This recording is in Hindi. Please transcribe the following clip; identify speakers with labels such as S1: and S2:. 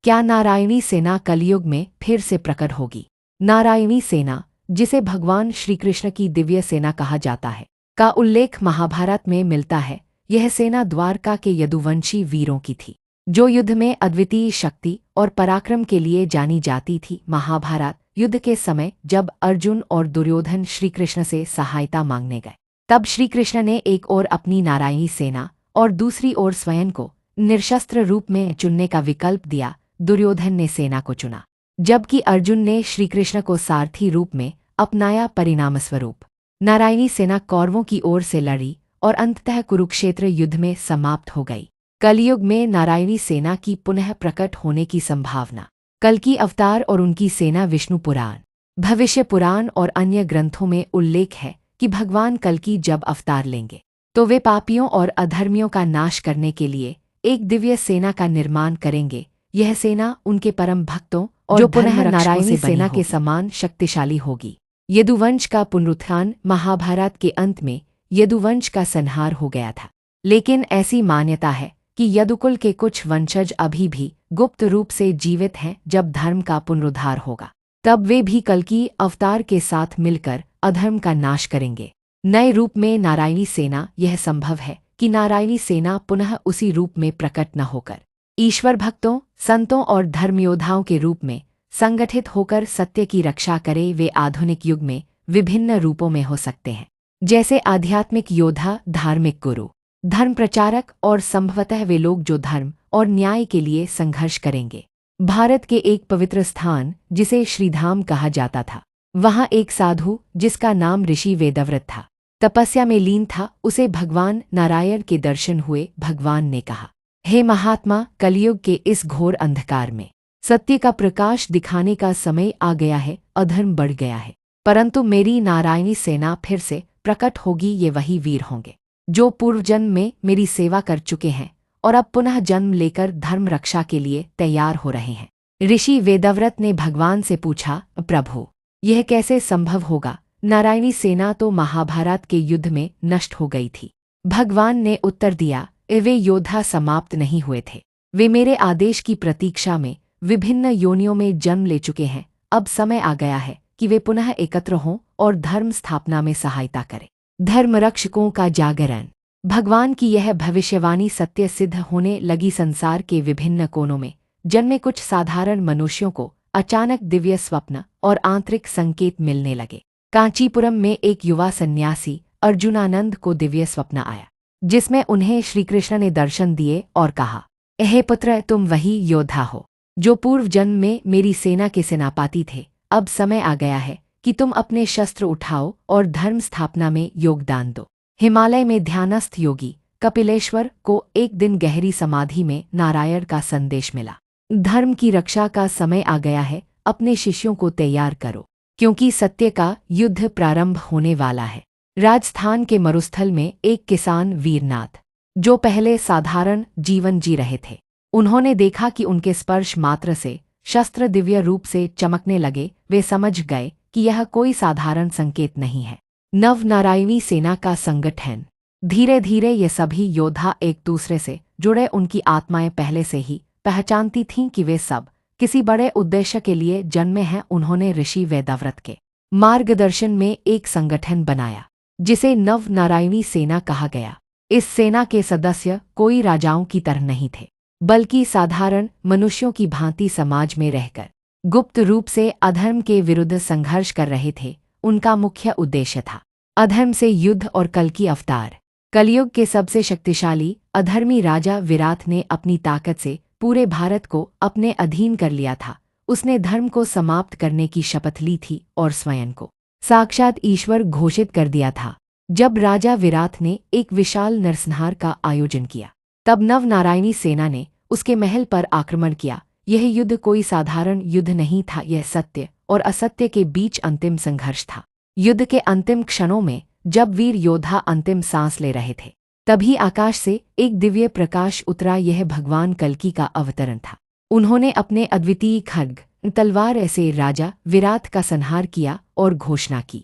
S1: क्या नारायणी सेना कलयुग में फिर से प्रकट होगी? नारायणी सेना, जिसे भगवान श्रीकृष्ण की दिव्य सेना कहा जाता है, का उल्लेख महाभारत में मिलता है। यह सेना द्वारका के यदुवंशी वीरों की थी, जो युद्ध में अद्वितीय शक्ति और पराक्रम के लिए जानी जाती थी। महाभारत युद्ध के समय जब अर्जुन और दुर्योधन श्रीकृष्ण से सहायता मांगने गए, तब श्रीकृष्ण ने एक ओर अपनी नारायणी सेना और दूसरी ओर स्वयं को निरशस्त्र रूप में चुनने का विकल्प दिया। दुर्योधन ने सेना को चुना, जबकि अर्जुन ने श्रीकृष्ण को सारथी रूप में अपनाया। परिणामस्वरूप नारायणी सेना कौरवों की ओर से लड़ी और अंततः कुरुक्षेत्र युद्ध में समाप्त हो गई। कलयुग में नारायणी सेना की पुनः प्रकट होने की संभावना। कल्कि अवतार और उनकी सेना। विष्णु पुराण, भविष्य पुराण और अन्य ग्रंथों में उल्लेख है कि भगवान कल्कि जब अवतार लेंगे तो वे पापियों और अधर्मियों का नाश करने के लिए एक दिव्य सेना का निर्माण करेंगे। यह सेना उनके परम भक्तों और जो पुनः नारायणी सेना के समान शक्तिशाली होगी। यदुवंश का पुनरुत्थान। महाभारत के अंत में यदुवंश का संहार हो गया था, लेकिन ऐसी मान्यता है कि यदुकुल के कुछ वंशज अभी भी गुप्त रूप से जीवित हैं। जब धर्म का पुनरुद्धार होगा, तब वे भी कल्कि अवतार के साथ मिलकर अधर्म का नाश करेंगे। नए रूप में नारायणी सेना। यह संभव है कि नारायणी सेना पुनः उसी रूप में प्रकट न होकर ईश्वर भक्तों, संतों और धर्मयोद्धाओं के रूप में संगठित होकर सत्य की रक्षा करे। वे आधुनिक युग में विभिन्न रूपों में हो सकते हैं, जैसे आध्यात्मिक योद्धा, धार्मिक गुरु, धर्म प्रचारक और संभवतः वे लोग जो धर्म और न्याय के लिए संघर्ष करेंगे। भारत के एक पवित्र स्थान जिसे श्रीधाम कहा जाता था, वहाँ एक साधु जिसका नाम ऋषि वेदव्रत था, तपस्या में लीन था। उसे भगवान नारायण के दर्शन हुए। भगवान ने कहा, हे महात्मा, कलयुग के इस घोर अंधकार में सत्य का प्रकाश दिखाने का समय आ गया है। अधर्म बढ़ गया है, परंतु मेरी नारायणी सेना फिर से प्रकट होगी। ये वही वीर होंगे जो पूर्व जन्म में मेरी सेवा कर चुके हैं और अब पुनः जन्म लेकर धर्म रक्षा के लिए तैयार हो रहे हैं। ऋषि वेदव्रत ने भगवान से पूछा, प्रभु, यह कैसे संभव होगा? नारायणी सेना तो महाभारत के युद्ध में नष्ट हो गई थी। भगवान ने उत्तर दिया, वे योद्धा समाप्त नहीं हुए थे। वे मेरे आदेश की प्रतीक्षा में विभिन्न योनियों में जन्म ले चुके हैं। अब समय आ गया है कि वे पुनः एकत्र हों और धर्म स्थापना में सहायता करें। धर्मरक्षकों का जागरण। भगवान की यह भविष्यवाणी सत्य सिद्ध होने लगी। संसार के विभिन्न कोनों में जन्मे कुछ साधारण मनुष्यों को अचानक दिव्य स्वप्न और आंतरिक संकेत मिलने लगे। कांचीपुरम में एक युवा सन्यासी अर्जुनानंद को दिव्य स्वप्न आया, जिसमें उन्हें श्रीकृष्ण ने दर्शन दिए और कहा, हे पुत्र, तुम वही योद्धा हो जो पूर्व जन्म में मेरी सेना के सेनापति थे। अब समय आ गया है कि तुम अपने शस्त्र उठाओ और धर्म स्थापना में योगदान दो। हिमालय में ध्यानस्थ योगी कपिलेश्वर को एक दिन गहरी समाधि में नारायण का संदेश मिला, धर्म की रक्षा का समय आ गया है। अपने शिष्यों को तैयार करो, क्योंकि सत्य का युद्ध प्रारंभ होने वाला है। राजस्थान के मरुस्थल में एक किसान वीरनाथ, जो पहले साधारण जीवन जी रहे थे, उन्होंने देखा कि उनके स्पर्श मात्र से शस्त्र दिव्य रूप से चमकने लगे। वे समझ गए कि यह कोई साधारण संकेत नहीं है। नव नारायणी सेना का संगठन। धीरे धीरे ये सभी योद्धा एक दूसरे से जुड़े। उनकी आत्माएं पहले से ही पहचानती थीं कि वे सब किसी बड़े उद्देश्य के लिए जन्मे हैं। उन्होंने ऋषि वेदव्रत के मार्गदर्शन में एक संगठन बनाया, जिसे नव नारायणी सेना कहा गया। इस सेना के सदस्य कोई राजाओं की तरह नहीं थे, बल्कि साधारण मनुष्यों की भांति समाज में रहकर गुप्त रूप से अधर्म के विरुद्ध संघर्ष कर रहे थे। उनका मुख्य उद्देश्य था अधर्म से युद्ध और कल्कि अवतार। कलयुग के सबसे शक्तिशाली अधर्मी राजा विराट ने अपनी ताकत से पूरे भारत को अपने अधीन कर लिया था। उसने धर्म को समाप्त करने की शपथ ली थी और स्वयं को साक्षात ईश्वर घोषित कर दिया था। जब राजा विराट ने एक विशाल नरसंहार का आयोजन किया, तब नव नारायणी सेना ने उसके महल पर आक्रमण किया। यह युद्ध कोई साधारण युद्ध नहीं था, यह सत्य और असत्य के बीच अंतिम संघर्ष था। युद्ध के अंतिम क्षणों में जब वीर योद्धा अंतिम सांस ले रहे थे, तभी आकाश से एक दिव्य प्रकाश उतरा। यह भगवान कल्कि का अवतरण था। उन्होंने अपने अद्वितीय खड्ग तलवार ऐसे राजा विराट का संहार किया और घोषणा की,